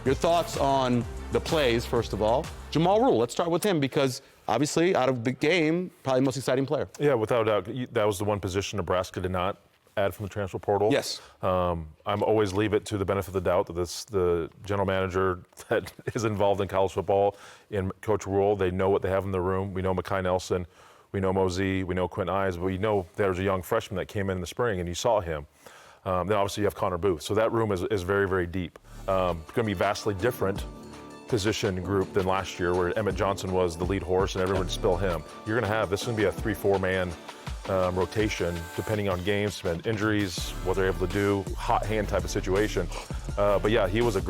Your thoughts on the plays, first of all. Jamal Rule, let's start with him because obviously out of the game, probably the most exciting player. Yeah, without a doubt, that was the one position Nebraska did not add from the transfer portal. Yes. I'm always leave it to the benefit of the doubt that the general manager that is involved in college football, in Coach Rule, they know what they have in the room. We know Mekhi Nelson, we know Mozee, we know Kwinten Ives, but we know there's a young freshman that came in the spring and you saw him. Then obviously you have Connor Booth. So that room is very, very deep. It's going to be vastly different position group than last year where Emmett Johnson was the lead horse and everyone would spill him. You're going to have, this is going to be a 3-4 man rotation depending on games and injuries, what they're able to do, hot hand type of situation. But yeah, he was that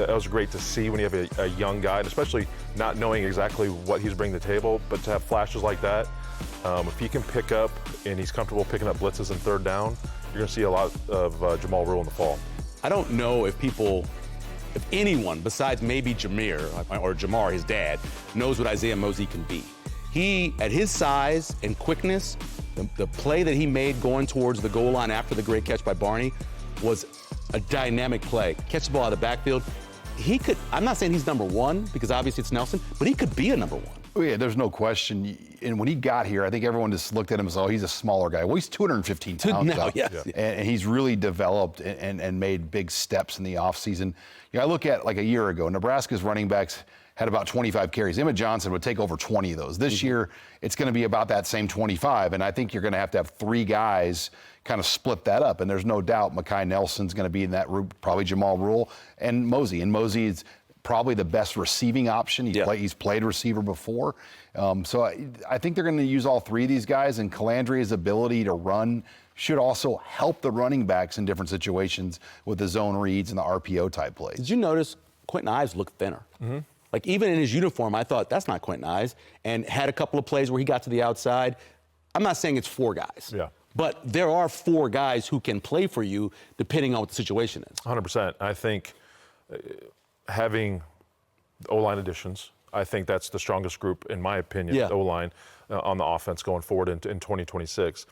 was great to see when you have a young guy, and especially not knowing exactly what he's bringing to the table, but to have flashes like that, if he can pick up and he's comfortable picking up blitzes and third down, you're going to see a lot of Jamal Rule in the fall. I don't know if anyone besides maybe Jameer or Jamar, his dad, knows what Isaiah Mozee can be. He, at his size and quickness, the play that he made going towards the goal line after the great catch by Barney was a dynamic play. Catch the ball out of the backfield. He could, I'm not saying he's number one because obviously it's Nelson, but he could be a number one. Oh, yeah, there's no question. And when he got here, I think everyone just looked at him as, oh, he's a smaller guy. Well, he's 215 pounds now, yes. Yeah. And he's really developed and made big steps in the offseason. You know, I look at like a year ago, Nebraska's running backs had about 25 carries. Emmett Johnson would take over 20 of those. This year, it's going to be about that same 25, and I think you're going to have 3 guys kind of split that up, and there's no doubt Mekhi Nelson's going to be in that group, probably Jamal Rule, and Mozee. And Mozee is probably the best receiving option. He's played receiver before. So I think they're going to use all 3 of these guys, and Calandria's ability to run should also help the running backs in different situations with the zone reads and the RPO type plays. Did you notice Kwinten Ives looked thinner? Mm-hmm. Like even in his uniform, I thought that's not Kwinten Ives, and had a couple of plays where he got to the outside. I'm not saying it's 4 guys. Yeah. But there are 4 guys who can play for you depending on what the situation is. 100%. I think having O-line additions, I think that's the strongest group, in my opinion, O-line on the offense going forward in 2026.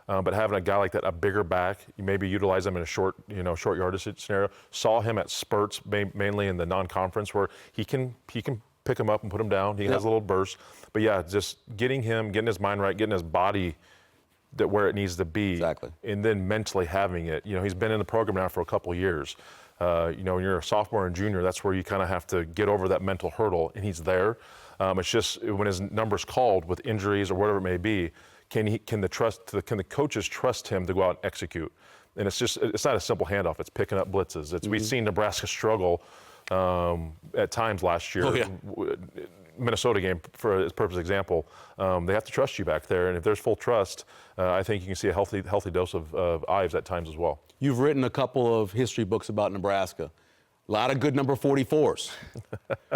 But having a guy like that, a bigger back, you maybe utilize him in a short yardage scenario. Saw him at spurts, mainly in the non-conference, where he can pick him up and put him down. He has a little burst. But yeah, just getting his mind right, getting his body where it needs to be, exactly, and then mentally having it. You know, he's been in the program now for a couple of years. You know, when you're a sophomore and junior, that's where you kind of have to get over that mental hurdle, and he's there. It's just when his number's called with injuries or whatever it may be, can the coaches trust him to go out and execute? And it's not a simple handoff. It's picking up blitzes. We've seen Nebraska struggle at times last year. Oh, yeah. Minnesota game, for its purpose example, they have to trust you back there, and if there's full trust, I think you can see a healthy dose of Ives at times as well. You've written a couple of history books about Nebraska. A lot of good number 44s.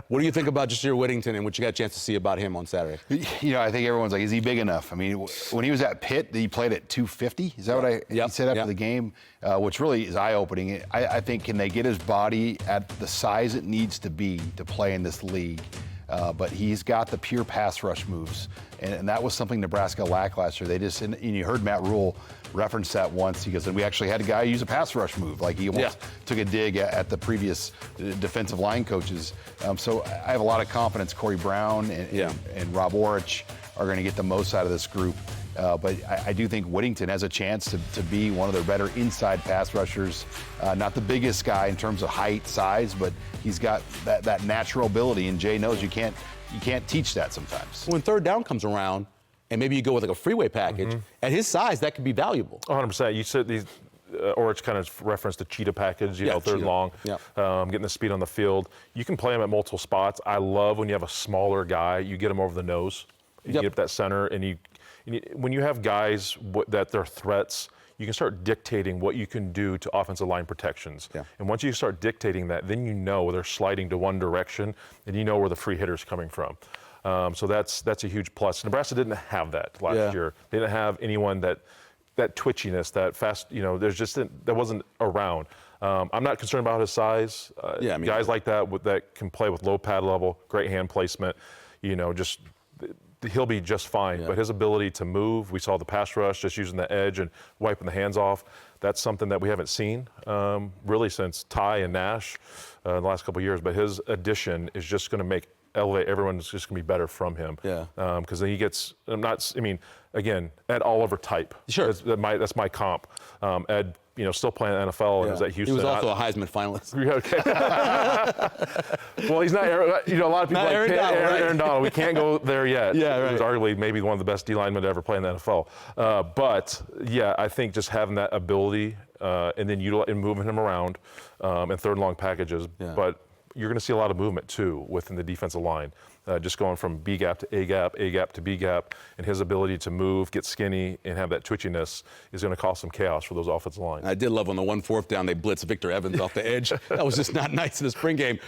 What do you think about Jasir Whittington and what you got a chance to see about him on Saturday? You know, I think everyone's like, is he big enough? I mean, when he was at Pitt, he played at 250. Is that what he said after the game? Which really is eye-opening. I think, can they get his body at the size it needs to be to play in this league? But he's got the pure pass rush moves, and that was something Nebraska lacked last year. And you heard Matt Rule reference that once. He goes, and we actually had a guy use a pass rush move. Like he almost took a dig at the previous defensive line coaches. So I have a lot of confidence Corey Brown and Rob Orich are going to get the most out of this group. But I do think Whittington has a chance to be one of their better inside pass rushers. Not the biggest guy in terms of height, size, but he's got that natural ability, and Jay knows you can't teach that sometimes. When third down comes around, and maybe you go with like a freeway package, at his size, that could be valuable. 100%. You said these, Orich kind of referenced the cheetah package, third long, getting the speed on the field. You can play him at multiple spots. I love when you have a smaller guy, you get him over the nose, you get up that center, and when you have guys that they're threats, you can start dictating what you can do to offensive line protections. Yeah. And once you start dictating that, then you know they're sliding to one direction, and you know where the free hitter's coming from. So that's a huge plus. Nebraska didn't have that last year. They didn't have anyone that twitchiness, that fast, that wasn't around. I'm not concerned about his size. Guys like that can play with low pad level, great hand placement, just he'll be just fine. Yeah. But his ability to move, we saw the pass rush, just using the edge and wiping the hands off. That's something that we haven't seen really since Ty and Nash in the last couple of years. But his addition is just going to elevate. Everyone's just going to be better from him. Yeah. Because then he gets. Again, Ed Oliver type. Sure. That's my comp. Ed, still playing in the NFL and was at Houston. He was also a Heisman finalist. Okay. Well, he's not. A lot of people Not like Aaron Donald, right? Aaron Donald. We can't go there yet. Yeah, right. He was arguably maybe one of the best D linemen to ever play in the NFL. But yeah, I think just having that ability and then moving him around in third and long packages. Yeah. But you're going to see a lot of movement too within the defensive line. Just going from B gap to A gap to B gap, and his ability to move, get skinny, and have that twitchiness is going to cause some chaos for those offensive lines. I did love on the 1 4th down they blitz Victor Evans off the edge. That was just not nice in the spring game.